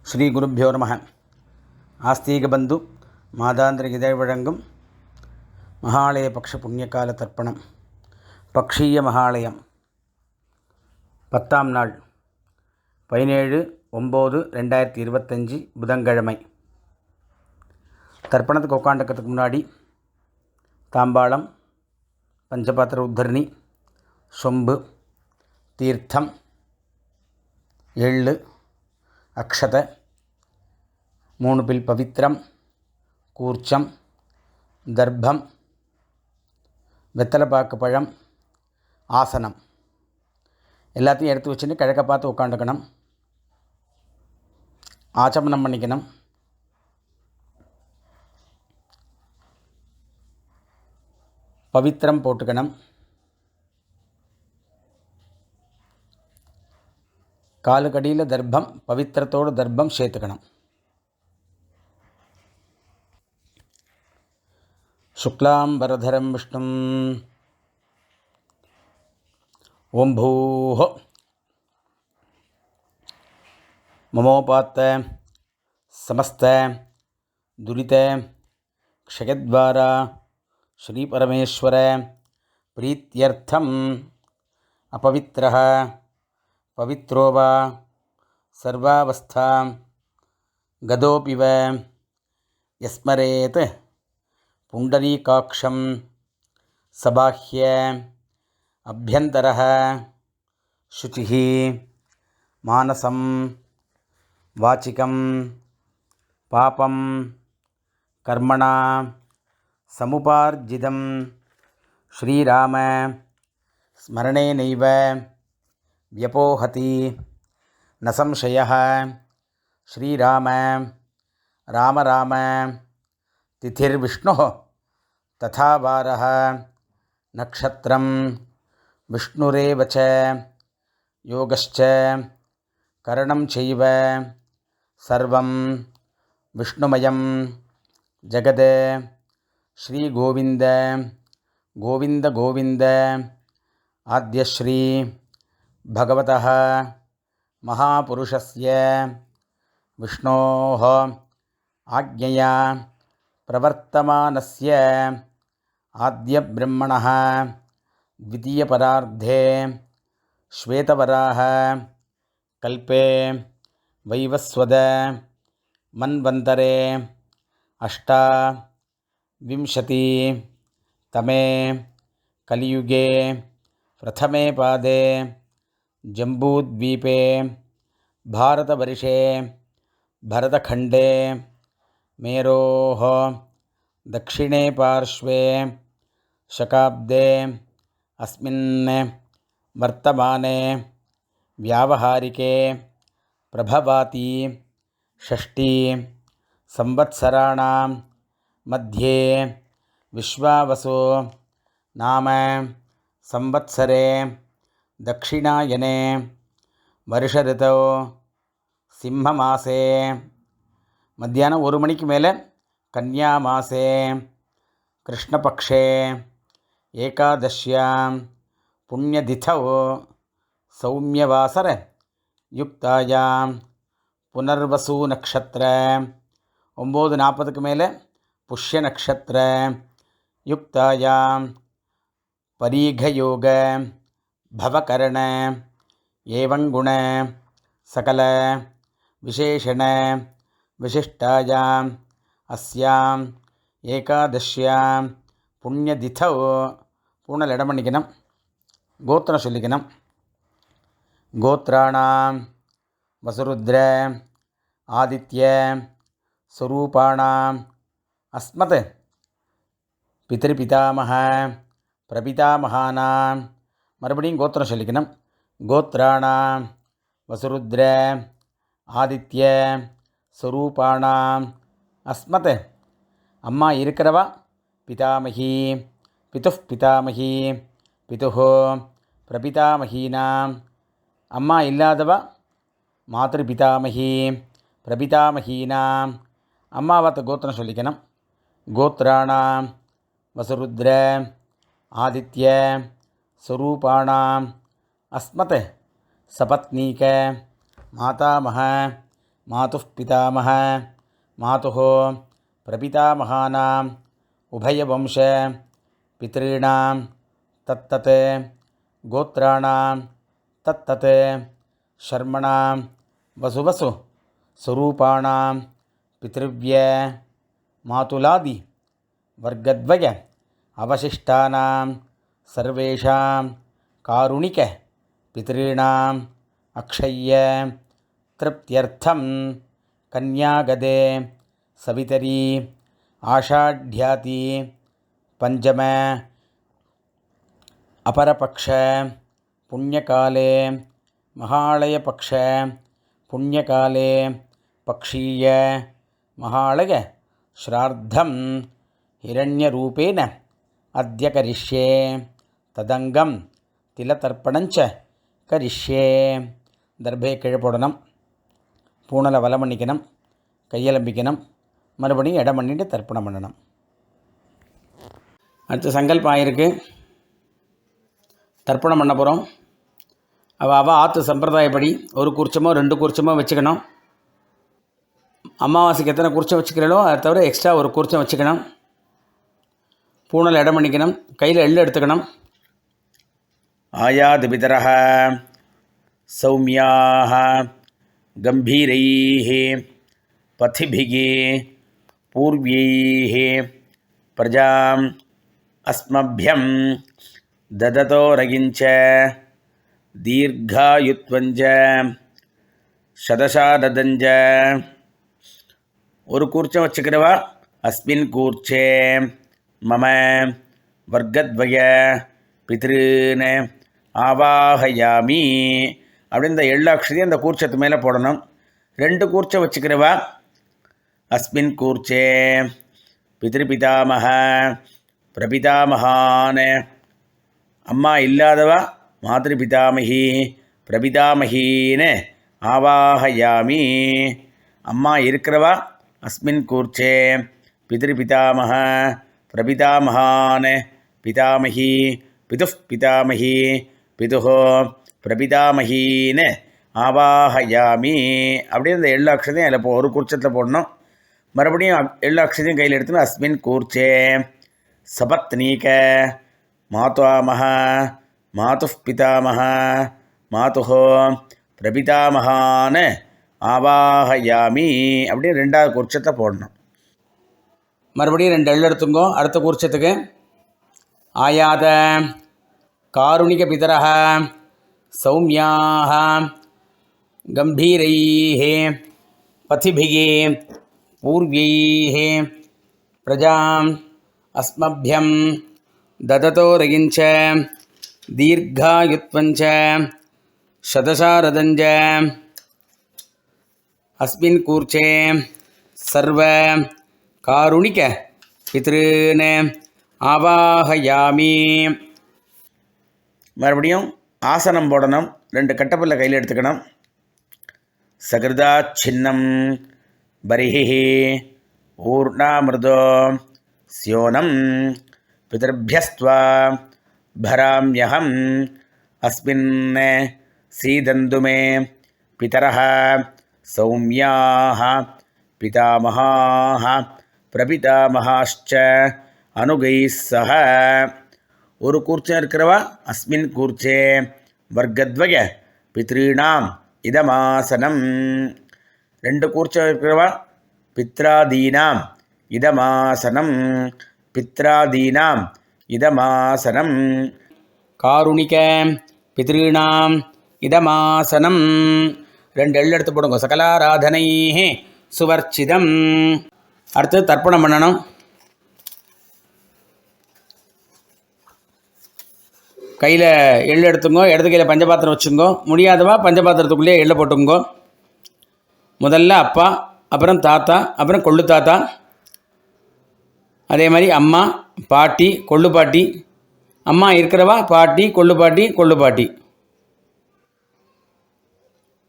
ஸ்ரீ குருப்பியோ நமः. ஆஸ்தீக பந்து மாதாந்திர இதழ் வழங்கும் மகாலய பக்ஷ புண்ணியகால தர்ப்பணம். பக்ஷீய மகாலயம் 10ஆம் நாள் 17/9/2025 புதன்கிழமை. தர்ப்பணத்துக்கு உட்காந்துக்கிறதுக்கு முன்னாடி தாம்பாளம், பஞ்சபாத்திர உத்தரணி, சொம்பு, தீர்த்தம், எள்ளு, அக்ஷதை, 3 பில் பவித்திரம், கூர்ச்சம், தர்ப்பம், வெத்தலைப்பாக்கு பழம், ஆசனம் எல்லாத்தையும் எடுத்து வச்சுட்டு கிழக்க பார்த்து உட்காந்துக்கணும். ஆச்சமனம் பண்ணிக்கணும். பவித்திரம் போட்டுக்கணும். காலுக்கடியில் தர்ப்பம், பவித்திரத்தோடு தர்ப்பம் சேர்த்துக்கணும். சுக்லாம்பரதரம் விஷ்ணும் ஓம் பூஹோ மமோபாத்த சமஸ்த துரித க்ஷயத்வாரா ஸ்ரீபரமேஸ்வர பிரீத்யர்த்தம் அபவித்ரஹ பவித்ரோ வா சர்வாவஸ்தாம் கதோபிவ யஸ்மரேத் புண்டரீகாக்ஷம் சபாஹ்ய அப்யந்தரஹ சுச்சிஹி மானசம் வாச்சிகம் பாபம் கர்மணா சமுபார்ஜிதம் ஸ்ரீராம ஸ்மரணேனைவ வியபோஹதி ந சம்சயः. ஸ்ரீராம ராம ராம திதிர்விஷ்ணுः ததா வாரः நக்ஷத்ரம் விஷ்ணுரேவ ச யோகஸ்ச கரணம் சைவ சர்வம் விஷ்ணுமயம் ஜகத். ஸ்ரீ கோவிந்த கோவிந்த கோவிந்த ஆத்யஸ்ரீ பகவதः மகாபுருஷஸ்ய விஷ்ணோः ஆக்ஞயா பிரவர்த்தமானஸ்ய ஆத்யப்ரம்மணः த்விதீயபரார்த்தே ஸ்வேதவராஹ கல்பே வைவஸ்வத மன்வந்தரே அஷ்டாவிம்சதி தமே கலியுகே பிரதமே பாதே ஜம்பூத்வீபே பாரதவர்ஷே பரதகண்டே மேரோः दक्षिणे पार्श्वे शकाब्दे अस्मिन् वर्तमाने व्यावहारिके प्रभवाति षष्ठी संवत्सराणां मध्ये विश्वावसु नाम संवत्सरे दक्षिणायने वर्षऋतौ सिंहमासे மத்தியானம் 1 மணிக்கு மேலே கன்யா மாசே கிருஷ்ணபக்ஷே ஏகாதஷ்யாம் புண்ணியதிதௌ சௌமியவாசர யுக்தாயாம் புனர்வசு நக்ஷத்திர 9:40க்கு மேலே புஷ்ய நக்ஷத்திர யுக்தாயாம் பரீகயோக பவகரண ஏவங்குண சகல விசேஷண விசிஷ்டாயாம் அஸ்யாம் ஏகாதஷ்யாம் புண்ணியதிதௌ பூனல் இடம் பண்ணிக்கணும். கோத்திரம் சொல்லிக்கணும். கோத்ராணாம் வசுருத்ர ஆதித்ய ஸ்வரூபாணாம் அஸ்மத் பித்ருபிதாமஹ பிரபிதாமகானாம். மறுபடியும் கோத்திரம் சொல்லிக்கணும். கோத்ராணாம் வசுருத்ர ஆதித்ய ஸ்வரூபாணாம் அஸ்மத் அம்மா இருக்கிறவா பிதாமகி பிதுஃப் பிதாமகி பிதுஹ பிரபிதாமகீனாம். அம்மா இல்லாதவா மாத்ரு பிதாமகி பிரபிதாமகீனாம். அம்மாவத்த கோத்திரம் சொல்லிக்கணும். கோத்ராணாம் வசுருத்ர ஆதித்ய ஸ்வரூபாணாம் அஸ்மத் சபத்னீக மாதாமஹ मातुः पितामह मातुः प्रपितामहानाम् उभयवंश पितॄणां तत्तत् गोत्राणां तत्तत् शर्मणां वसुवसु स्वरूपाणां पितृव्य मातुलादि वर्गद्वय अवशिष्टानां सर्वेषां कारुणिक पितॄणाम् अक्षय्य तृप्त्यर्थं कन्यागदे सवितरी आषाढ्याति पंचम अपरपक्ष पुण्यकाले महालयपक्ष पुण्यकाले पक्षीय महालय श्राद्धं हिरण्यरूपेण अद्य करिष्ये तदंगम तिलतर्पणञ्च करिष्ये दर्भे किழ போடணும் பூணல வலம் பண்ணிக்கணும் கையலம்பிக்கணும் மறுபடியும் இடம் பண்ணிட்டு தர்ப்பணம் பண்ணணும். அடுத்து சங்கல்பம் ஆயிருக்கு. தர்ப்பணம் பண்ண போகிறோம். அவள் ஆற்று சம்பிரதாயப்படி ஒரு குறிச்சமோ 2 குறிச்சமோ வச்சுக்கணும். அமாவாசைக்கு எத்தனை குறிச்சம் வச்சுக்கிறீங்களோ அதை தவிர எக்ஸ்ட்ரா ஒரு குறிச்சம் வச்சுக்கணும். பூணல் இடம் பண்ணிக்கணும். கையில் எள்ளு எடுத்துக்கணும். ஆயாதிபிதரः சௌமியாः கம்பீரைः पथिभिः पूर्व्यैः प्रजाम् अस्मभ्यं ददतोरगिञ्च दीर्घायुत्वञ्च शतशारदञ्च ஒரு கூர்ச்சம் வச்சுக்கிறவா அஸ்மின் கூர்ச்சே மம வர்க்கத்வய பித்ருன் ஆவாஹயாமி அப்படின்னு இந்த எள்ளாட்சதி அந்த கூர்ச்சத்து மேலே போடணும். 2 கூர்ச்சம் வச்சுக்கிறவா அஸ்மின் கூர்ச்சே பித்ருபிதாமஹ பிரபிதாமஹான் அம்மா இல்லாதவா மாத்ருபிதாமஹி பிரபிதாமஹீன்னு ஆவாஹயாமி. அம்மா இருக்கிறவா அஸ்மின் கூர்ச்சே பித்ருபிதாமஹ பிரபிதாமஹான் பிதாமஹி பிதுः பிதாமஹி பிதுः பிரபிதாமஹீன்னு ஆவாஹயாமி. அப்படியே இந்த எள்ளு அக்ஷதையும் அதில் ஒரு கூர்ச்சத்தில் போடணும். மறுபடியும் எள்ளு அக்ஷதையும் கையில் எடுத்துன்னு அஸ்மின் கூர்ச்சே சபத்னீக மாதாமஹ மாதுः பிதாமஹ மாதுः பிரபிதாமஹான்னு ஆவாஹயாமி. அப்படியே 2வது கூர்ச்சத்தை போடணும். மறுபடியும் 2 எள்ளு எடுத்துங்கோ. அடுத்த கூர்ச்சத்துக்கு ஆயாத காருணிக பிதரः சௌமியாः கம்பீரைः पथिभिः पूर्व्यैः प्रजाम् अस्मभ्यं ददतोरगिञ्च दीर्घायुत्वञ्च शतशारदञ्च अस्मिन् कूर्चे सर्व कारुणिक पितॄन् ஆவாஹயாமி. மறுபடியும் ஆசனம் போடணும். 2 கட்டப்பல்ல கையில் எடுத்துக்கணும். சகிருதா சின்னம் பரிஹி ஊர்ணாமிருதோ ஸ்யோனம் பிதர்பியஸ்த்வா பராம்யஹம் அஸ்மின் சீதந்துமே பிதரஹ சௌமியாஹ பிதாமஹாஹ பிரபிதாமஹாश्च அனுகைः சஹ. ஒரு கூர்ச்சம் இருக்கிறவா அஸ்மின் கூர்ச்சே வர்க்கத்வய பித்ருணாம் இதமாசனம். 2 கூர்ச்சம் இருக்கிறவா பித்ராதீனாம் இதமாசனம் பித்ராதீனாம் இதமாசனம் காருணிக பித்ருணாம் இதமாசனம். 2 எள்ளு எடுத்து போடுங்க. சகலாராதனை சுவர்ச்சிதம். அடுத்து தர்ப்பணம் பண்ணணும். கையில் எள்ளு எடுத்துங்கோ. இடது கையில் பஞ்சபாத்திரம் வச்சுங்கோ. முடியாதவா பஞ்சபாத்திரத்துக்குள்ளேயே எள்ளை போட்டுங்கோ. முதல்ல அப்பா, அப்புறம் தாத்தா, அப்புறம் கொள்ளு தாத்தா, அதே மாதிரி அம்மா, பாட்டி, கொள்ளு பாட்டி. அம்மா இருக்கிறவா பாட்டி, கொள்ளு பாட்டி, கொள்ளு பாட்டி.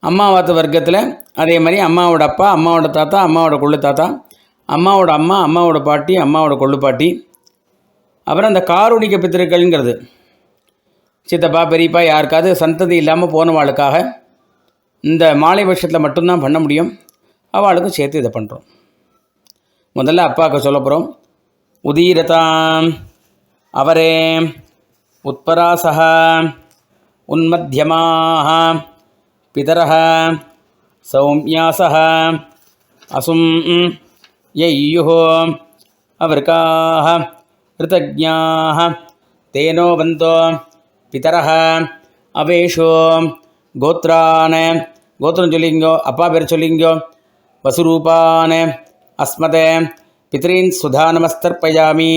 அம்மாவாத்து வர்க்கத்தில் அதே மாதிரி அம்மாவோட அப்பா, அம்மாவோட தாத்தா, அம்மாவோட கொள்ளு தாத்தா, அம்மாவோட அம்மா, அம்மாவோட பாட்டி, அம்மாவோட கொள்ளு பாட்டி. அப்புறம் அந்த காருணிக பித்திருக்கள்ங்கிறது சித்தப்பா பெரியப்பா யாருக்காவது சந்ததி இல்லாமல் போனவாளுக்காக இந்த மாலை பட்சத்தில் மட்டும்தான் பண்ண முடியும். அவளுக்கும் சேர்த்து இதை பண்ணுறோம். முதல்ல அப்பாவுக்கு சொல்ல போகிறோம். உதீரதாம் அவரே உத்பராசஹ உன்மத்யமாக பிதரஹ சௌமியாசஹ அசும் யையுः அவர்காः ரிதஜ்ஞாः தேனோ வந்தோ பிதரஹ அவேஷோ கோத்ரான் கோத்திரம் சொல்லிங்கோ, அப்பா பேர் சொல்லிங்கோ. வசுரூபான் அஸ்மதே பித்ரீன் சுதா நமஸ்தர்ப்பயாமி.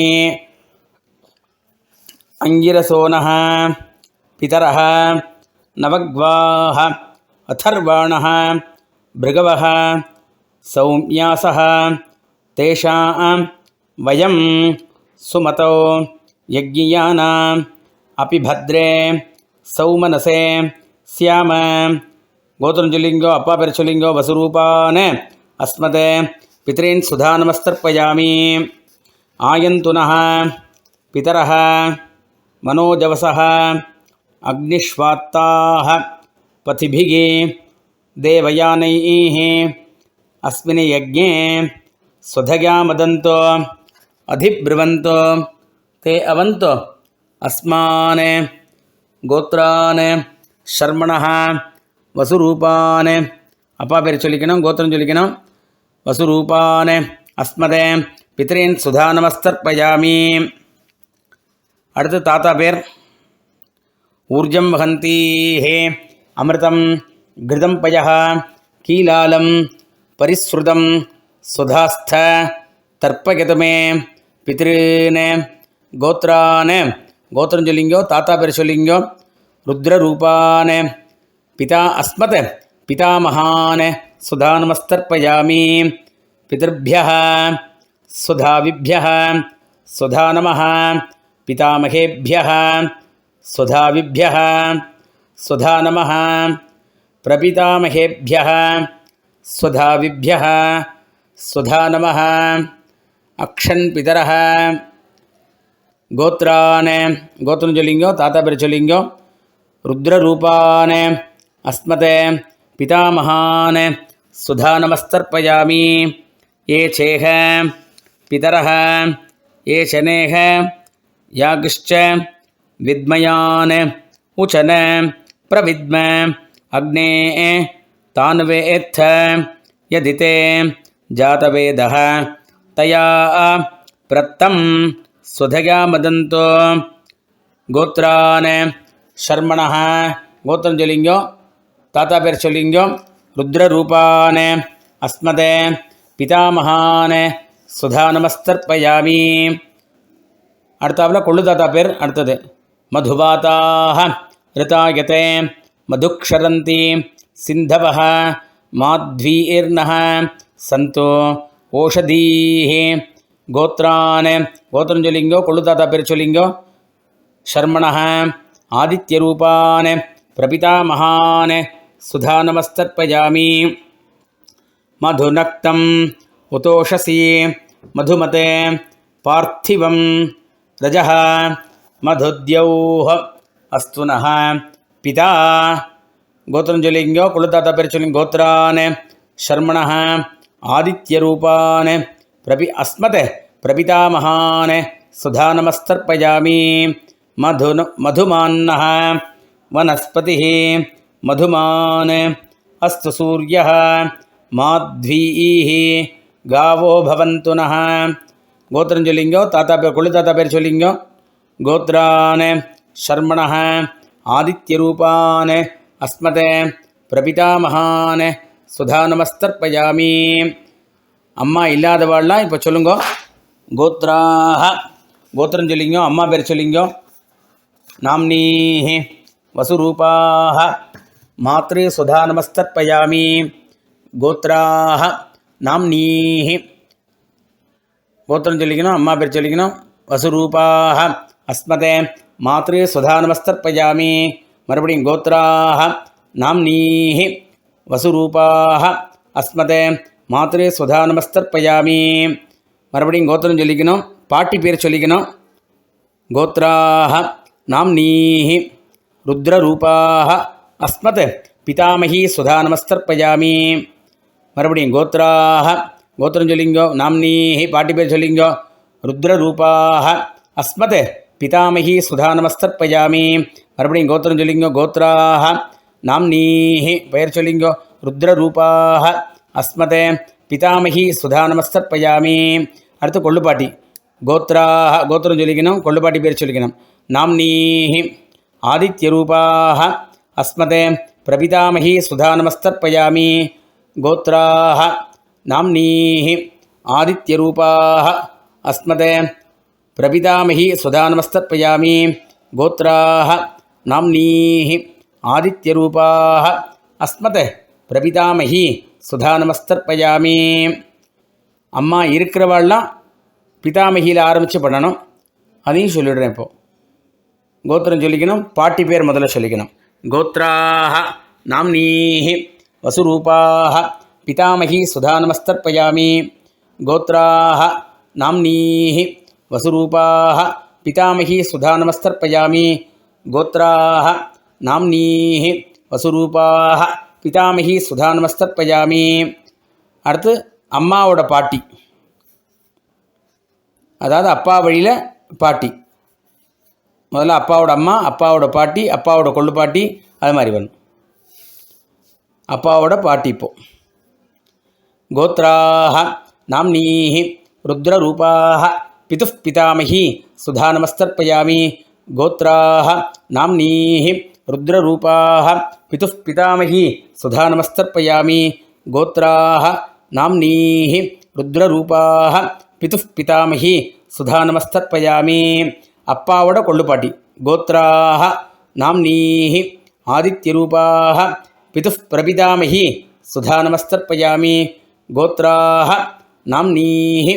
அங்கிரசோனः பிதரः நவக்வாः அதர்வாணः பிருகவः சௌமியாசः தேஷாம் வயம் சுமதோ யஜ்ஞியானாம் அபி பத்ரே சௌமனசே ஸ்யாம. கோத்திரம் சொல்லிங்கோ, அப்பா பேர் சொல்லிங்கோ. வசுரூபான் அஸ்மதே பித்ரீன் சுதா நமஸ்தர்ப்பயாமி. ஆயந்துனः பிதரः மனோஜவசः அக்னிஷ்வாத்தாः பதிபிः தேவயானைः அஸ்மின் யஜ்ஞே ஸ்வதயா மதந்தோ அதிப்ருவந்தோ தே அவந்தோ அஸ்மான் கோத்ரான் ஷர்மணः வசுரூபான். அப்பா பேர் சொல்லிக்கணும், கோத்திரம் சொல்லிக்கணும். வசுரூபான் அஸ்மதே பித்ரீன் சுதா நமஸ்தர்ப்பயாமி. அடுத்து தாத்தா பேர். ஊர்ஜம் வகந்தீஹே அமிர்தம் கிருதம் பயः கீலாலம் பரிஸ்ருதம் சுதாஸ்த தர்ப்பகதமே பித்ருன் கோத்ரான். கோத்திரம் சொல்லிங்கோ, தாத்தா பேர் சொல்லிங்கோ. ருத்ரரூபான் பிதா அஸ்மத் பிதாமகான் சுதா நமஸ்தர்ப்பயாமி. பிதர்भ्यः சுதாவிभ्यः சுதா நமः பிதாமகேभ्यः சுதாவிभ्यः சுதா நமः பிரபிதாமகேभ्यः சுதாவிभ्यः சுதா நமः. அக்ஷன் பிதரः கோத்ரான். கோத்திரம் சொல்லிங்கோ, தாத்தா பேர் சொல்லிங்கோ. ருத்ரரூபான் அஸ்மதே பிதாமகான் சுதா நமஸ்தர்ப்பயாமி. ஏ சேஹ பிதரः ஏ சனேஹ யாகிஷ்ச வித்மயான் உச்சன பிரவித்ம அக்னே தான்வேத்த யதிதே ஜாதவேதः தயா பிரத்தம் ஸ்வதயா மதந்தோ கோத்ரான் ஷர்மணः. கோத்திரம் சொல்லிங்கோ, தாத்தா பேர் சொல்லிங்கோ. ருத்ரரூபான் அஸ்மதே பிதாமகான் சுதா நமஸ்தர்ப்பயாமி. அடுத்தாப்புல கொள்ளு தாத்தா பேர். அடுத்தது மதுபாதாக ரிதாயதே மதுக்ஷரந்தி சிந்தவः மாத்வீர்ணः சந்தோ ஓஷதீஹி. கோத்ரான். கோத்திரம் சொல்லிங்கோ, கொள்ளு தாத்தா பேர் சொல்லிங்கோ. ஷர்மணः ஆதித்யரூபான் பிரபிதாமகான் சுதா நமஸ்தர்ப்பயாமி. மதுநக்தம் உதோஷசி மதுமதே பார்த்திவம் ரஜः மதுத்யௌஹ அஸ்துனः பிதா. கோத்திரம் சொல்லிங்கோ, குலதாத்தா பேர் சொல்லிங்க. கோத்ரான் ஷர்மணः ஆதித்யரூபான் அஸ்மத் பிரபிதாமகான் சுதா நமஸ்தர்ப்பயாமி. மதுமான்னः வனஸ்பதிः மதுமான் அஸ்து சூர்யः மாத்வீः காவோ பவந்து நः. கோத்திரம் சொல்லிங்கோ, தாத்தா பேர் கொள்ளு தாத்தா பேர் சொல்லிங்கோ. கோத்ரான் ஷர்மணः ஆதித்யரூபான் அஸ்மத் பிரபிதாமகான் சுதா நமஸ்தர்ப்பயாமி. அம்மா இல்லாதவாள்லாம் இப்போ சொல்லுங்கோ. கோத்ராஹ. கோத்திரம் சொல்லிங்கோ, அம்மா பேர் சொல்லிங்கோ. நாம்னீஹ வசுரூபாஹ மாத்ரு சுதா நமஸ்தர்ப்பயாமி. கோத்ராஹ நாம்னீஹ. கோத்திரம் சொல்லிக்கணும், அம்மா பேர் சொல்லிக்கணும். வசுரூபாஹ அஸ்மதே மாத்ரு சுதா நமஸ்தர்ப்பயாமி. மறுபடியும் கோத்ராஹ நாம்னீஹ வசுரூபாஹ அஸ்மதே மாத்ரு சுதா நமஸ்தர்ப்பயாமி. மறுபடியும் கோத்திரம் சொல்லிக்கணும், பாட்டி பேர் சொல்லிக்கணும். கோத்ராஹ நாம்னீஹ ருத்ரரூபாஹ அஸ்மத் பிதாமகி சுதா நமஸ்தர்ப்பயாமி. மறுபடியும் கோத்ராக கோத்திரம் சொல்லிங்கோ. நாம்னீஹி பாட்டி பேர் சொல்லிங்கோ. ருத்ரரூபாக அஸ்மத் பிதாமகி சுதா நமஸ்தர்ப்பயாமி. மறுபடியும் கோத்திரம் சொல்லிங்கோ. கோத்ராக நாம்னீஹி பெயர் சொல்லிங்கோ. ருத்ரரூபாக அஸ்மத் பிதாமகி சுதா நமஸ்தர்ப்பயாமி. அடுத்து கொள்ளுப்பாட்டி. கோத்ராக கோத்திரம் சொல்லிக்கணும். கொள்ளுப்பாட்டி பேர் சொல்லிக்கணும். நாம்னீஹி ஆதித்யரூபாக அஸ்மத் பிரபிதாமகி சுதா நமஸ்தர்ப்பயாமி. கோத்ராக நாம்னீஹி ஆதித்யரூபாக அஸ்மத் பிரபிதாமகி சுதா நமஸ்தர்ப்பயாமி. கோத்ராக நாம்னீஹி ஆதித்யரூபாக அஸ்மத் பிரபிதாமகி சுதா நமஸ்தர்ப்பயாமி. அம்மா இருக்கிறவாள்லாம் பிதாமகியில் ஆரம்பித்து பண்ணணும். அதையும் சொல்லிவிடுறேன். இப்போது கோத்திரம் சொல்லிக்கணும். பாட்டி பேர் முதல்ல சொல்லிக்கணும். கோத்ராக நாம்னீஹி வசுரூபாக பிதாமகி சுதா நமஸ்தர்ப்பயாமி. கோத்ராக நாம்னீஹி வசுரூபாக பிதாமகி சுதா நமஸ்தர்ப்பயாமி. கோத்ராக நாம்னீஹி வசுரூபாக பிதாமகி சுதா நமஸ்தர்ப்பயாமி. அடுத்து அம்மாவோட பாட்டி, அதாவது அப்பா வழியில் பாட்டி. முதல்ல அப்பாவோட அம்மா, அப்பாவோட பாட்டி, அப்பாவோட கொள்ளு பாட்டி, அது மாதிரி வரணும். அப்பாவோட பாட்டி. இப்போது கோத்ராக நாம்னீஹி ருத்ரரூபாக பிதுः பிதாமகி சுதா நமஸ்தர்ப்பயாமி. கோத்ராக நாம்னீஹி ருத்ரரூபாக பிதுः பிதாமகி சுதா நமஸ்தர்ப்பயாமி. கோத்ராக நாம்னீஹி ருத்ரரூபாக பிதுः பிதாமகி சுதா நமஸ்தர்ப்பயாமி. அப்பாவோட கொள்ளுப்பாட்டி. கோத்ராக நாம்னீஹி ஆதித்யரூபாக பிதுः பிரபிதாமகி சுதா நமஸ்தர்ப்பயாமி. கோத்ராக நாம்னீஹி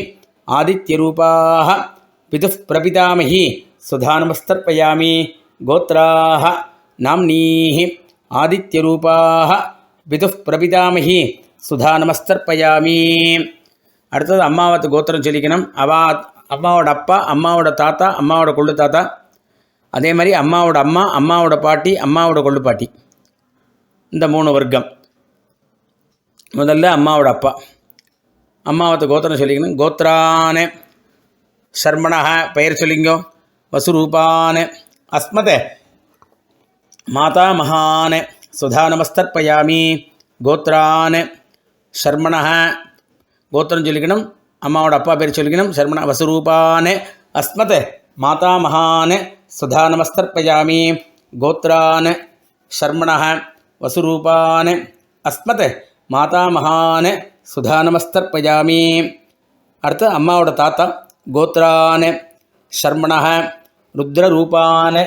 ஆதித்யரூபாக பிதுः பிரபிதாமகி சுதா நமஸ்தர்ப்பயாமி. கோத்ராக நாம்னீஹி ஆதித்யரூபாக பிதுः பிரபிதாமகி சுதா நமஸ்தர்ப்பயாமி. அடுத்தது அம்மாவத்து கோத்திரம் சொல்லிக்கணும். அம்மாவோட அப்பா, அம்மாவோட தாத்தா, அம்மாவோட கொள்ளு தாத்தா, அதே மாதிரி அம்மாவோட அம்மா, அம்மாவோட பாட்டி, அம்மாவோட கொள்ளு பாட்டி, இந்த 3 வர்க்கம். முதல்ல அம்மாவோட அப்பா, அம்மாவத்து கோத்திரம் சொல்லிக்கணும். கோத்ரான சர்மணः பெயர் சொல்லிங்கோ. வசுரூபான அஸ்மத் மாதா மகான் சுதா நமஸ்தர்ப்பயாமி. கோத்ரான சர்மணः கோத்திரம் சொல்லிக்கணும். அம்மாவோட அப்பா பேர் சொல்லிக்கணும். சர்மண வசுரூபான் அஸ்மத் மாதா மகான் சுதா நமஸ்தர்ப்பயாமி. கோத்ரான் சர்மணः வசுரூபான் அஸ்மத் மாதா மகான் சுதா நமஸ்தர்ப்பயாமி. அடுத்து அம்மாவோட தாத்தா. கோத்ரான் சர்மணः ருத்ரரூபான்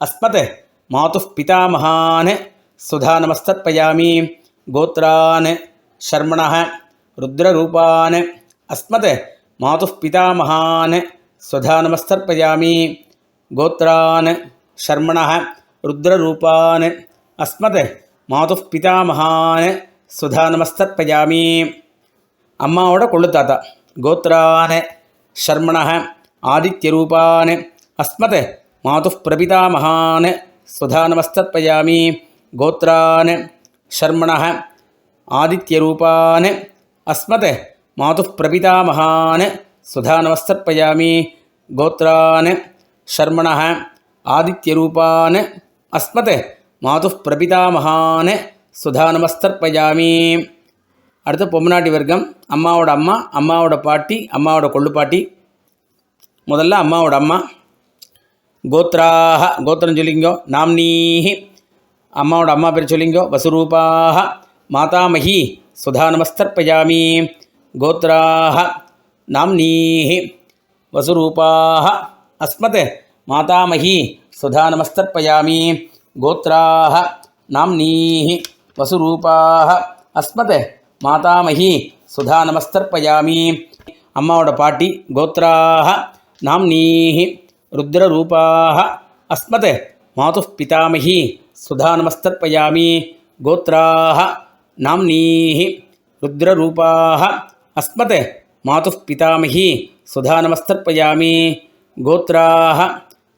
அஸ்மத் மாதுः பிதாமகான் சுதா நமஸ்தர்ப்பயாமி. கோத்ரான் சர்மணः ருத்ரரூபான் அஸ்மத் மாதுः பிதாமகான் சுதா நமஸ்தர்ப்பயாமி. கோத்ரான் சர்மணः ருத்ரரூபான் அஸ்மத் மாதுः பிதாமகான் சுதா நமஸ்தர்ப்பயாமி. அம்மாவோட கொள்ளு தாத்தா. கோத்ரான் சர்மணः ஆதித்யரூபான் அஸ்மத் மாதுः பிரபிதாமகான் சுதா நமஸ்தர்ப்பயாமி. கோத்ரான் சர்மணः ஆதித்யரூபான் அஸ்மத் மாதுः பிரபிதாமகான் சுதா நமஸ்தர்ப்பயாமி. கோத்ரான் சர்மணः ஆதித்யரூபான் அஸ்மத் மாதுः பிரபிதாமகான் சுதா நமஸ்தர்ப்பயாமி. அடுத்து பொம்மநாட்டி வர்க்கம். அம்மாவோட அம்மா, அம்மாவோட பாட்டி, அம்மாவோட கொள்ளு பாட்டி. முதல்ல அம்மாவோட அம்மா. கோத்ராக கோத்திரம் சொல்லிங்கோ. நாம்னீஹி அம்மாவோட அம்மா பேர் சொல்லிங்கோ. வசுரூபாக மாதாமகி சுதா நமஸ்தர்ப்பயாமி. கோத்ராக நாம்னீஹி வசுரூபாக அஸ்மத் மாதாமகி சுதா நமஸ்தர்ப்பயாமி. கோத்ராக நாம்னீஹி வசுரூபாக அஸ்மத் மாதாமகி சுதா நமஸ்தர்ப்பயாமி. அம்மாவோட பாட்டி. கோத்ராக நாம்னீஹி ருத்ரரூபாக அஸ்மத் மாதுः பிதாமகி சுதா நமஸ்தர்ப்பயாமி. கோத்ராக நாம்னீஹி ருத்ரரூபாக அஸ்மத் மாதுः பிதாமகி சுதா நமஸ்தர்ப்பயாமி. கோத்ராக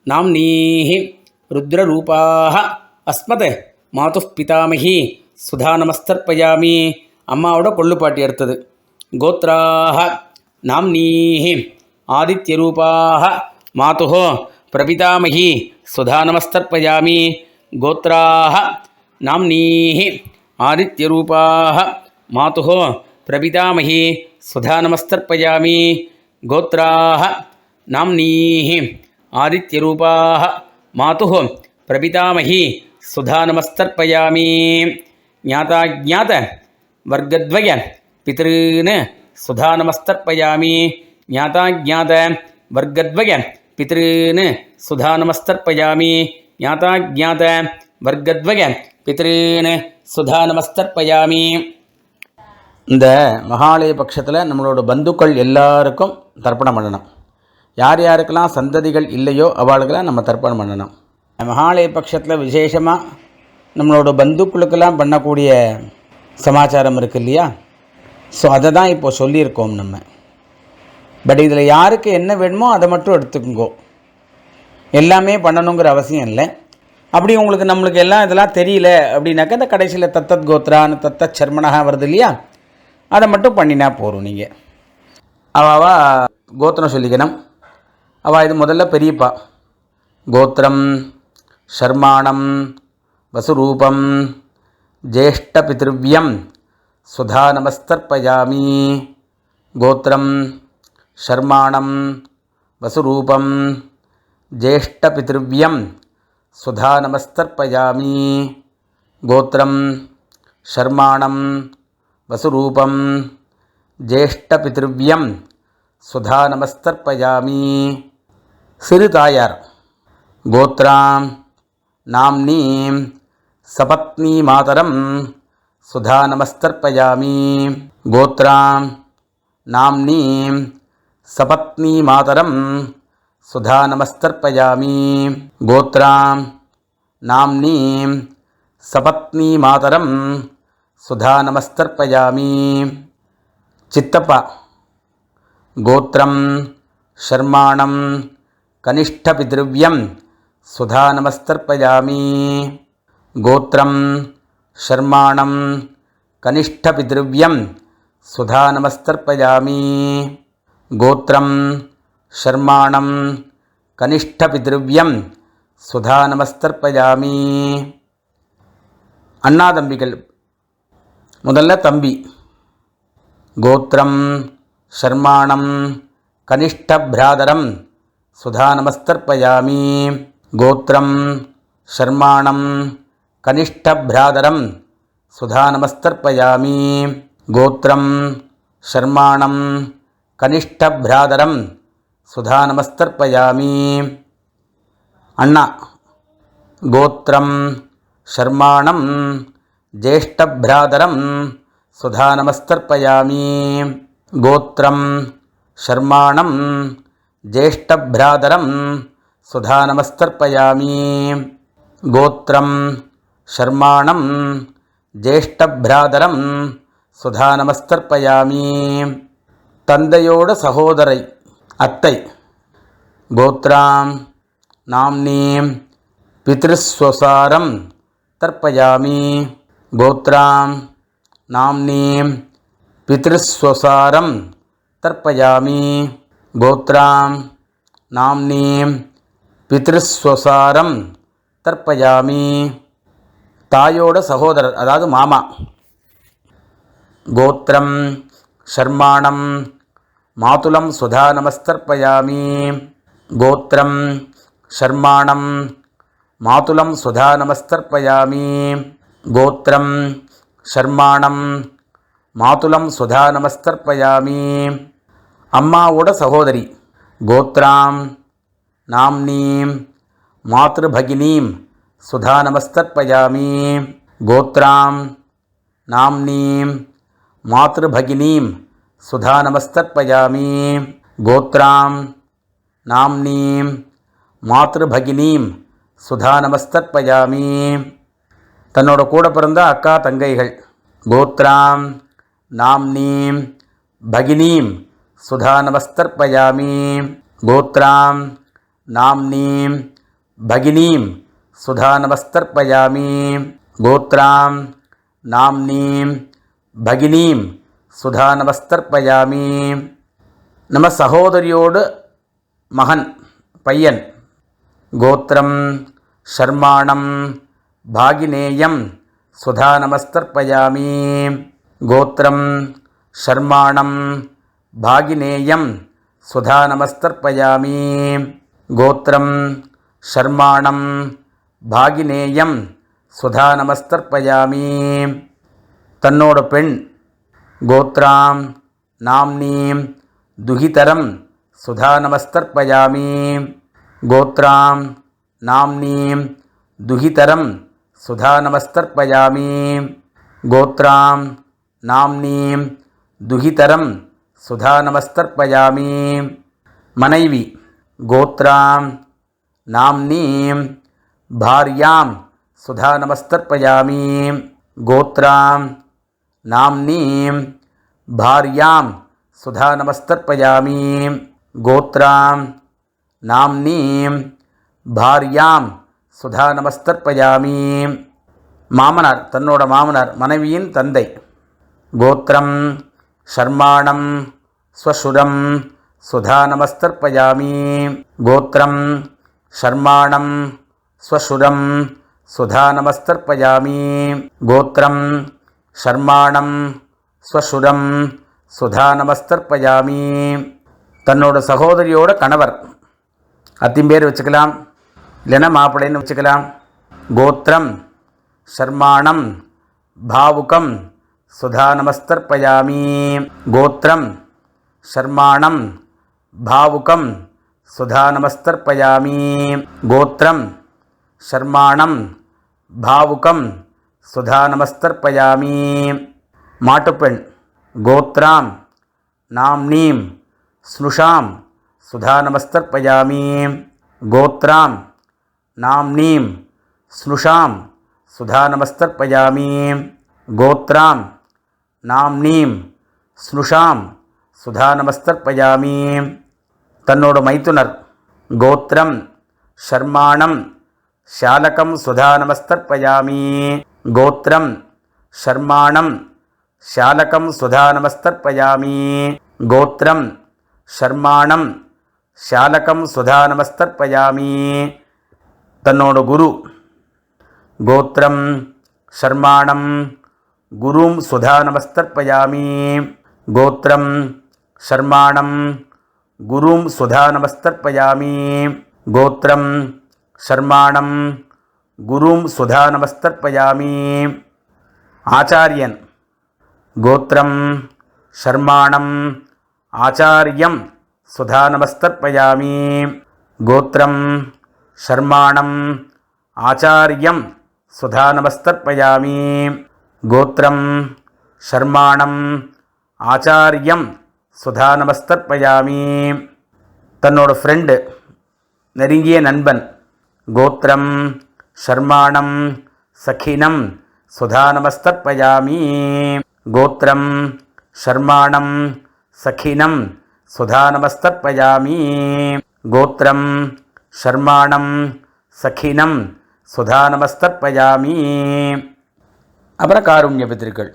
நாம்னீஹி ருத்ரரூபாக அஸ்மத் மாதுः பிதாமகி சுதா நமஸ்தர்ப்பயாமி. அம்மாவோட கொள்ளுப்பாட்டி அடுத்தது. கோத்ராஹ நாம்னீஹி ஆதித்யரூபாஹ மாதுஹ பிரபிதாமகி சுதா நமஸ்தர்ப்பயாமி. கோத்ராஹ நாம்னீஹி ஆதித்யரூபாஹ மாதுஹ பிரபிதாமகி சுதா நமஸ்தர்ப்பயாமி. கோத்ராஹ நாம்னீஹி ஆதித்யரூபாஹ மாதுஹ பிரபிதாமகி சுதா நமஸ்தர்ப்பயாமி. ஞாதாஜ்ஞாத வர்க்கத்வய பித்ருன் சுதா நமஸ்தர்ப்பயாமி. ஞாதாஜ்ஞாத வர்க்கத்வய பித்ருன் சுதா நமஸ்தர்ப்பயாமி. ஞாதாஜ்ஞாத வர்க்கத்வய பித்ருன் சுதா நமஸ்தர்ப்பயாமி. இந்த மகாலய பட்சத்தில் நம்மளோட பந்துக்கள் எல்லாருக்கும் தர்ப்பணம் பண்ணணும். யார் யாருக்கெல்லாம் சந்ததிகள் இல்லையோ அவளுக்கெல்லாம் நம்ம தர்ப்பணம் பண்ணணும். மகாலய பட்சத்தில் விசேஷமாக நம்மளோட பந்துக்களுக்கெல்லாம் பண்ணக்கூடிய சமாச்சாரம் இருக்குது இல்லையா? ஸோ அதை தான் இப்போ சொல்லியிருக்கோம் நம்ம. பட் இதில் யாருக்கு என்ன வேணுமோ அதை மட்டும் எடுத்துக்கோங்க. எல்லாமே பண்ணணுங்கிற அவசியம் இல்லை. அப்படி உங்களுக்கு நம்மளுக்கு எல்லாம் இதெல்லாம் தெரியல அப்படின்னாக்கா இந்த கடைசியில் தத்தத் கோத்ரான்னு தத்தத் சர்மனகா வருது இல்லையா, அதை மட்டும் பண்ணினா போகிறோம். நீங்கள் அவா கோத்திரம் சொல்லிக்கணும். அவள் இது முதல்ல பெரியப்பா. கோத்திரம் ஷர்மாணம் வசுரூபம் ஜேஷ்டபித்ருவ்யம் சுதா நமஸ்தர்ப்பயாமி. கோத்திரம் ஷர்மாணம் வசுரூபம் ஜேஷ்டபித்ருவ்யம் சுதா நமஸ்தர்ப்பயாமி. கோத்திரம் ஷர்மாணம் வசுரூபம் ஜேஷ்டபித்ருவ்யம் சுதா நமஸ்தர்ப்பயாமி. சிறு தாயார். கோத்ராம் நாம்னீம் சபத்னி மாதரம் சுதா நமஸ்தர்ப்பயாமி. கோத்ராம் நாம்னீம் சபத்னி மாதரம் சுதா நமஸ்தர்ப்பயாமி. கோத்ராம் நாம்னீம் சபத்னி மாதரம் சுதா நமஸ்தர்ப்பயாமி. சித்தப்பா. கோத்திரம் ஷர்மாணம் கனிஷ்டபித்ருவ்யம் சுதா நமஸ்தர்ப்பயாமி. கோத்திரம் ஷர்மாணம் கனிஷ்டபித்ருவ்யம் சுதா நமஸ்தர்ப்பயாமி. கோத்திரம் ஷர்மாணம் கனிஷ்டபித்ருவ்யம் சுதா நமஸ்தர்ப்பயாமி. அண்ணா தம்பிகள். முதல்ல தம்பி. கோத்திரம் ஷர்மாணம் கனிஷ்டப்ராதரம் சுதா நமஸ்தர்ப்பயாமி. கோத்திரம் ஷர்மாணம் கனிஷ்டப்ராதரம் சுதா நமஸ்தர்ப்பயாமி. கோத்திரம் ஷர்மாணம் கனிஷ்டப்ராதரம் சுதா நமஸ்தர்ப்பயாமி. அண்ணா. கோத்திரம் ஷர்மாணம் ஜேஷ்டப்ராதரம் சுதா நமஸ்தர்ப்பயாமி. கோத்திரம் ஷர்மாணம் ஜேஷ்டப்ராதரம் சுதா நமஸ்தர்ப்பயாமி. கோத்திரம் ஷர்மாணம் ஜேஷ்டப்ராதரம் சுதா நமஸ்தர்ப்பயாமி. தந்தையோட சகோதரை அத்தை. கோத்ராம் நாம்னீம் பித்ருஸ்வசாரம் தர்ப்பயாமி. கோத்ராம் நாம்னீம் பித்ருஸ்வசாரம் தர்ப்பயாமி. கோத்ராம் நாம்னீம் பித்ருஸ்வசாரம் தர்ப்பயாமி. தாயோட சகோதரர் அதாவது மாமா. கோத்திரம் ஷர்மாணம் மாதுலம் சுதா நமஸ்தர்ப்பயாமி. கோத்திரம் ஷர்மாணம் மாதுலம் சுதா நமஸ்தர்ப்பயாமி. கோத்திரம் ஷர்மாணம் மாதுலம் சுதா நமஸ்தர்ப்பயாமி. அம்மாவோட சகோதரி. கோத்ராம் நாம்னீம் மாத்ருபகினீம் சுதா நமஸ்தர்ப்பயாமி. கோத்ராம் நாம்னீம் மாத்ருபகினீம் சுதா நமஸ்தர்ப்பயாமி. கோத்ராம் நாம்னீம் மாத்ருபகினீம் சுதா நமஸ்தர்ப்பயாமி. தன்னோட கூட பிறந்த அக்கா தங்கைகள். கோத்ராம் நாம்னீம் பகினீம் சுதா நமஸ்தர்ப்பயாமி. கோத்ராம் நாம்னீம் பகினீம் சுதா நமஸ்தர்ப்பயாமி. கோத்ராம் நாம்னீம் பகினீம் சுதா நமஸ்தர்ப்பயாமி. நம்ம சகோதரியோடு மகன் பையன். கோத்திரம் ஷர்மாணம் பாகினேயம் சுதா நமஸ்தர்ப்பயாமி. கோத்திரம் ஷர்மாணம் பாகினேயம் சுதா நமஸ்தர்ப்பயாமி. கோத்திரம் ஷர்மாணம் பாகினேயம் சுதா நமஸ்தர்ப்பயாமி. தன்னோட பெண். கோத்ராம் நாம்னீம் துஹிதரம் சுதா நமஸ்தர்ப்பயாமி. கோத்ராம் நாம்னீம் துஹிதரம் சுதா நமஸ்தர்ப்பயாமி. கோத்ராம் நாம்னீம் துஹிதரம் சுதா நமஸ்தர்ப்பயாமி. மனைவி. கோத்ராம் நாம்னீம் பார்யாம் சுதா நமஸ்தர்ப்பயாமி. கோத்ராம் நாம்னீம் பார்யாம் சுதா நமஸ்தர்ப்பயாமி. கோத்ராம் நாம்னீம் பார்யாம் சுதா நமஸ்தர்ப்பயாமி. மாமனார். தன்னோட மாமனார் மனைவியின் தந்தை. கோத்திரம் ஷர்மாணம் ஸ்வசுரம் சுதா நமஸ்தர்ப்பயாமி. கோத்திரம் ஷர்மாணம் ஸ்வசுரம் சுதா நமஸ்தர்ப்பயாமி. கோத்திரம் ஷர்மாணம் ஸ்வசுரம் சுதா நமஸ்தர்ப்பயாமி. தன்னோட சகோதரியோட கணவர். அத்திம்பேர் வச்சுக்கலாம், இல்லைன்னா மாப்பிள்ளைன்னு வச்சுக்கலாம். கோத்திரம் ஷர்மாணம் பாவுகம் சுதா நமஸ்தர்ப்பயாமி. கோத்திரம் ஷர்மாணம் பாவுகம் சுதா நமஸ்தர்ப்பயாமி. கோத்திரம் ஷர்மாணம் பாவுகம் சுதா நமஸ்தர்ப்பயாமி. மாட்டுப்பெண். கோத்ராம் நாம்னீம் ஸ்னுஷாம் சுதா நமஸ்தர்ப்பயாமி. கோத்ராம் நாம்னீம் ஸ்னுஷாம் சுதா நமஸ்தர்ப்பயாமி. கோத்ராம் நாம்னீம் ஸ்னுஷாம் சுதா நமஸ்தர்ப்பயாமி. தன்னோட மைத்துனர். கோத்திரம் ஷர்மாணம் ஷாலகம் சுதா நமஸ்தர்ப்பயாமி. கோத்திரம் ஷர்மாணம் ஷாலகம் சுதா நமஸ்தர்ப்பயாமி. கோத்திரம் ஷர்மாணம் ஷாலகம் சுதா நமஸ்தர்ப்பயாமி. தன்னோட குரு. கோத்திரம் ஷர்மாணம் குரும் சுதா நமஸ்தர்ப்பயாமி. கோத்திரம் ஷர்மாணம் குரும் சுதா நமஸ்தர்ப்பயாமி. கோத்திரம் ஷர்மாணம் குரும் சுதா நமஸ்தர்ப்பயாமி. ஆச்சாரியன். கோத்திரம் ஷர்மாணம் ஆச்சாரியம் சுதா நமஸ்தர்ப்பயாமி. கோத்திரம் ஷர்மாணம் ஆச்சாரியம் சுதா நமஸ்தர்ப்பயாமி. கோத்திரம் ஷர்மாணம் ஆச்சாரியம் சுதா நமஸ்தர்ப்பயாமி. தன்னோட ஃப்ரெண்டு, நெருங்கிய நண்பன். கோத்திரம் ஷர்மாணம் சகினம் சுதா நமஸ்தர்ப்பயாமி. கோத்திரம் ஷர்மாணம் சகினம் சுதா நமஸ்தர்ப்பயாமி. கோத்திரம் ஷர்மாணம் சகினம் சுதா நமஸ்தர்ப்பயாமி. அப்புறம் காருண்ய பித்ருக்கள்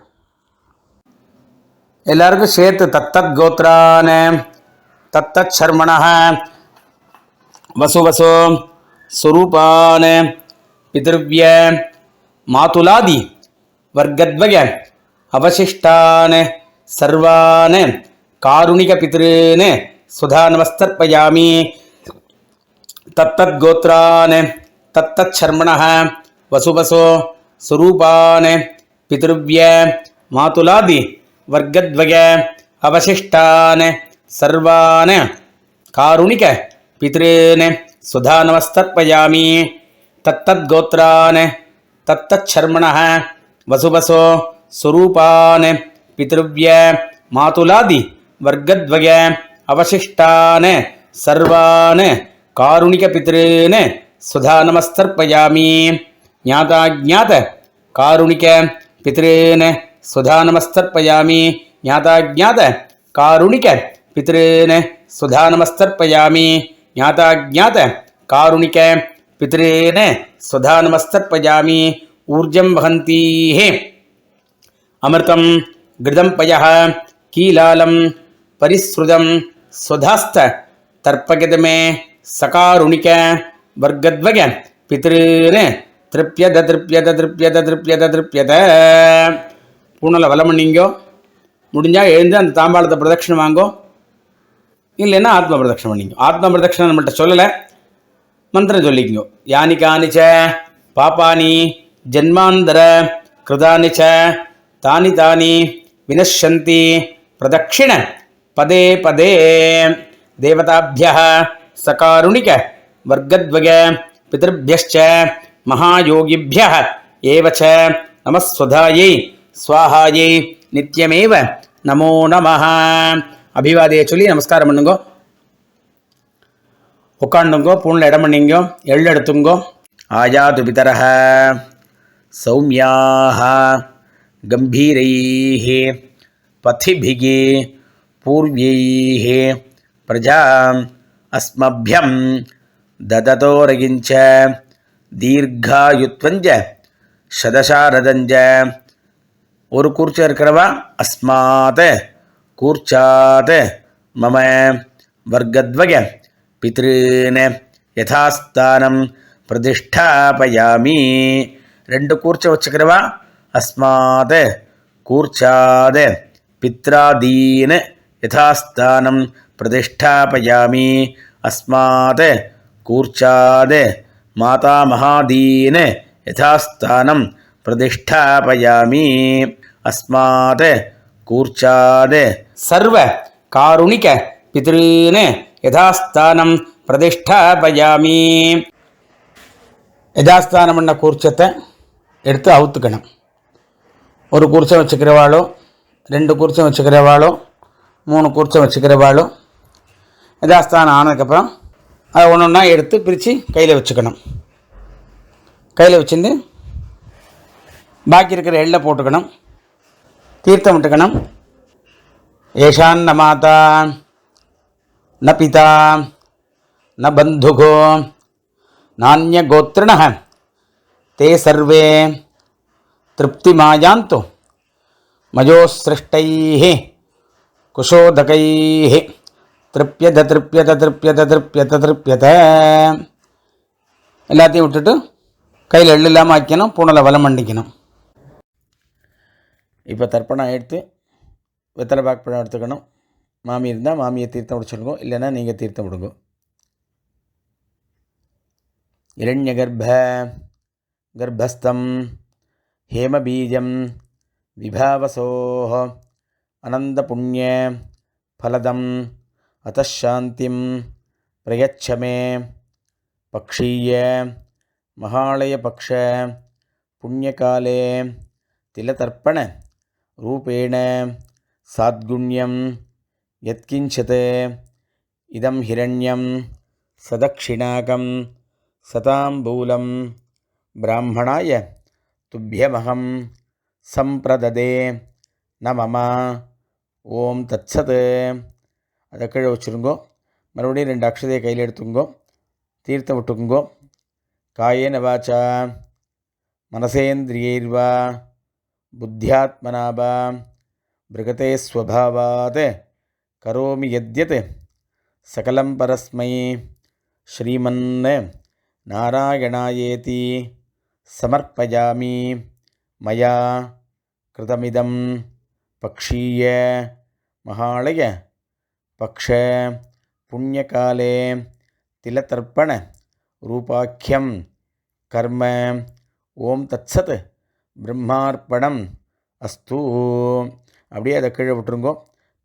எல்லாருக்கும் சேர்த்து தத்தத் கோத்ரான தத்தத் சர்மணः வசுவசோ சுரூபான பிதர்வ்ய மாதுலாதி வர்க்கத்வய அவசிஷ்டான் சர்வான் காருணிக பித்ருன் சுதா நமஸ்தர்ப்பயாமி. தத்தத் கோத்ரான் தத்தத் சர்மணः வசுவசோ சுரூபான் பிதர்வ்ய மாதுலாதி வர்க்கத்வய அவசிஷ்டான் சர்வான் காருணிக பித்ருன் சுதா நமஸ்தர்ப்பயாமி. தத்தத் கோத்ரான் தத்தத் சர்மணः வசுவசோ சுரூபான் பித்ருவ்ய மாதுலாதி வர்க்கத்வய அவசிஷ்டான் சர்வான் காருணிக பித்ருன் சுதா நமஸ்தர்ப்பயாமி. ஞாதாஜ்ஞாத காருணிக பித்ருன் சுதா நமஸ்தர்ப்பயாமி. ஞாதாஜ்ஞாத காருணிக பித்ருன் சுதா நமஸ்தர்ப்பயாமி. ஞாதாஜ்ஞாத காருணிக பித்ருன் சுதா நமஸ்தர்ப்பயாமி. ஊர்ஜம் வஹந்தீஹ அமிர்தம் கிருதம் பயः கீலாலம் பரிஸ்ருதம் ஸ்வதாஸ்த தர்ப்பகிதமே சகாருணிக வர்க்கத்வய பித்ருன்னு திருப்யத திருப்யத திருப்யத திருப்யத திருப்யத. பூனலை வலம் பண்ணிங்கோ. முடிஞ்சால் எழுந்து அந்த தாம்பாளத்தை பிரதட்சணம் வாங்கோ. இல்லைன்னா ஆத்ம பிரதட்சணம் பண்ணிங்கோ. ஆத்ம பிரதட்சணம் நம்மள்கிட்ட சொல்லலை, மந்திரம் சொல்லிக்கோ. யானி காணிச்ச பாப்பானி ஜன்மாந்தர கிருதானி ச தானி தானி வினஷந்தி பிரதட்சிண பதே பதே. தேவதாபியः சகாருணிக வர்க்கத்வய பிதர்பியश्च மகாயோகிபியः ஏவ ச நமஸ்வதாயை ஸ்வாஹாயை நித்யமேவ நமோ நமः. அபிவாதையை சொல்லி நமஸ்காரம் பண்ணுங்கோ. உட்காண்டுங்கோ. பூனில் இடம் பண்ணிங்கோ. எள் எடுத்துங்கோ. ஆயாது பிதரः சௌமியாः கம்பீரைः பதிபிः பூர்வைः பிரஜாம் அஸ்மப்யம் தததோரகிஞ்ச தீர்காயுத்வஞ்ச சதசாரதஞ்ச. ஒரு கூர்ச்சம் இருக்கிறவா அஸ்மாத் கூர்ச்சாத் மம வர்க்கத்வய பித்ருன் யதாஸ்தானம் பிரதிஷ்டாபயாமி. ரெண்டு கூர்ச்சம் வச்சுக்கிறவா அஸ்மாத் கூர்ச்சாத் பித்ராதீன் யதாஸ்தானம் பிரதிஷ்டாபயாமி. அஸ்மாத் கூர்ச்சாத் மாதாமகாதீன் யதாஸ்தானம் பிரதிஷ்டாபயாமி. அஸ்மாத் கூர்ச்சாத் சர்வ காருணிக பித்ருன் யதாஸ்தானம் பிரதிஷ்டாபயாமி. யதாஸ்தானம் பண்ண கூர்ச்சத்தை எடுத்து அவுத்துக்கணும். ஒரு கூர்ச்சம் வச்சுக்கிறவாளோ, ரெண்டு கூர்ச்சம் வச்சுக்கிறவாளோ, மூணு கூர்ச்சம் வச்சுக்கிறவாளோ யதாஸ்தானம் ஆனதுக்கப்புறம் அதை ஒன்று ஒன்றா எடுத்து பிரித்து கையில் வச்சுக்கணும். கையில் வச்சுருந்து பாக்கி இருக்கிற எள்ளை போட்டுக்கணும். தீர்த்தம் விட்டுக்கணும். ஏஷான் ந மாதா ந பிதா ந பந்துகோ நானிய கோத்ரிண தே சர்வே திருப்திமாயாந்து மயோசிருஷ்டைः குஷோதகைः திருப்யத திருப்யத திருப்யத திருப்யத திருப்யத. எல்லாத்தையும் விட்டுட்டு கையில் எள்ளு இல்லாமல் வைக்கணும். பூனலை வலம் பண்ணிக்கணும். இப்போ தர்ப்பணம் எடுத்து வெத்தலை பாக்கு எடுத்துக்கணும். மாமி இருந்தால் மாமியை தீர்த்தம் விட இல்லைன்னா நீங்கள் தீர்த்தம் விடுங்க. இரண்யகர்ப்ப கர்ப்பஸ்தம் ஹேமபீஜம் விபாவசோஹ அனந்த புண்ணிய ஃபலதம் அத்தசாந்திம் பிரயச்சமே பக்ஷீய மகாலய பக்ஷ புண்ணியகாலே திலதர்ப்பண ரூபேண சாத்குண்யம் யத்கிஞ்சத் இதம் ஹிரண்யம் சதக்ஷிணாகம் சதாம்பூலம் பிராமணாய துப்யமகம் சம்பிரததே ந மம. ஓம் தத்சத். அதை கீழே வச்சுருங்கோ. மறுபடியும் 2 அக்ஷதையை கையில் எடுத்துங்கோ. தீர்த்தம் விட்டுக்குங்கோ. காயேன வாச்சா மனசேந்திரியைர்வா புத்தியாத்மனாபா பிருகதே ஸ்வபாவாத் கரோமி யத்யத் சகலம் பரஸ்மை ஸ்ரீமன் நாராயணாயேதி சமர்ப்பயாமி. மயா கிருதமிதம் பக்ஷீய மகாலய பக்ஷ புண்ணியகாலே திலதர்ப்பண ரூபாக்கியம் கர்ம. ஓம் தத்சத். பிரம்மார்ப்பணம் அஸ்து. அப்படியே அதை கீழே விட்டுருங்கோ.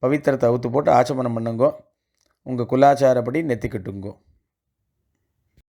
பவித்திரத்தை அவுத்து போட்டு ஆச்சமனம் பண்ணுங்கோ. உங்கள் குலாச்சாரப்படி நெத்திக்கிட்டுங்கோ.